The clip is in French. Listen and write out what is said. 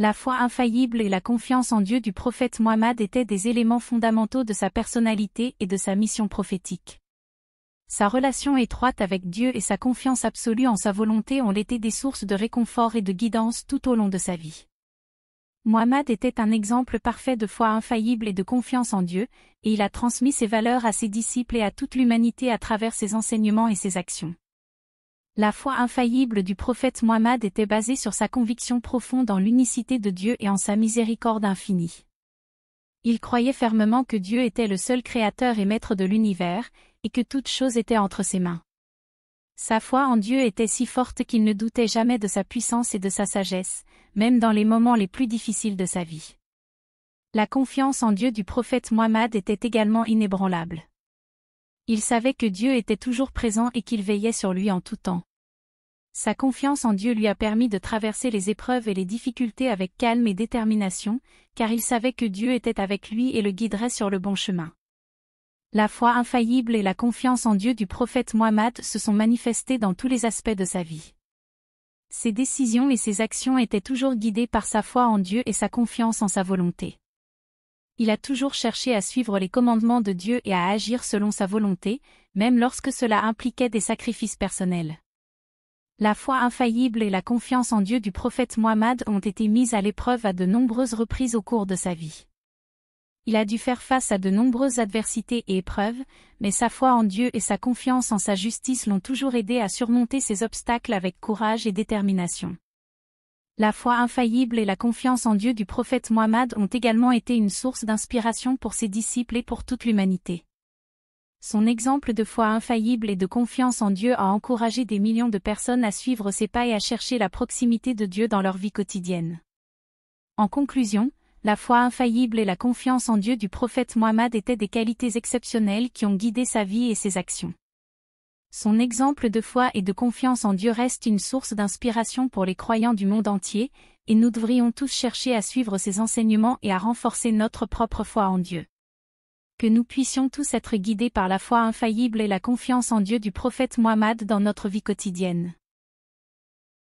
La foi infaillible et la confiance en Dieu du prophète Mohammed étaient des éléments fondamentaux de sa personnalité et de sa mission prophétique. Sa relation étroite avec Dieu et sa confiance absolue en sa volonté ont été des sources de réconfort et de guidance tout au long de sa vie. Mohammed était un exemple parfait de foi infaillible et de confiance en Dieu, et il a transmis ses valeurs à ses disciples et à toute l'humanité à travers ses enseignements et ses actions. La foi infaillible du prophète Mohammed était basée sur sa conviction profonde en l'unicité de Dieu et en sa miséricorde infinie. Il croyait fermement que Dieu était le seul créateur et maître de l'univers, et que toute chose était entre ses mains. Sa foi en Dieu était si forte qu'il ne doutait jamais de sa puissance et de sa sagesse, même dans les moments les plus difficiles de sa vie. La confiance en Dieu du prophète Mohammed était également inébranlable. Il savait que Dieu était toujours présent et qu'il veillait sur lui en tout temps. Sa confiance en Dieu lui a permis de traverser les épreuves et les difficultés avec calme et détermination, car il savait que Dieu était avec lui et le guiderait sur le bon chemin. La foi infaillible et la confiance en Dieu du prophète Mohammed se sont manifestées dans tous les aspects de sa vie. Ses décisions et ses actions étaient toujours guidées par sa foi en Dieu et sa confiance en sa volonté. Il a toujours cherché à suivre les commandements de Dieu et à agir selon sa volonté, même lorsque cela impliquait des sacrifices personnels. La foi infaillible et la confiance en Dieu du prophète Mohammed ont été mises à l'épreuve à de nombreuses reprises au cours de sa vie. Il a dû faire face à de nombreuses adversités et épreuves, mais sa foi en Dieu et sa confiance en sa justice l'ont toujours aidé à surmonter ces obstacles avec courage et détermination. La foi infaillible et la confiance en Dieu du prophète Mohammed ont également été une source d'inspiration pour ses disciples et pour toute l'humanité. Son exemple de foi infaillible et de confiance en Dieu a encouragé des millions de personnes à suivre ses pas et à chercher la proximité de Dieu dans leur vie quotidienne. En conclusion, la foi infaillible et la confiance en Dieu du prophète Mohammed étaient des qualités exceptionnelles qui ont guidé sa vie et ses actions. Son exemple de foi et de confiance en Dieu reste une source d'inspiration pour les croyants du monde entier, et nous devrions tous chercher à suivre ses enseignements et à renforcer notre propre foi en Dieu. Que nous puissions tous être guidés par la foi infaillible et la confiance en Dieu du prophète Mohammed dans notre vie quotidienne.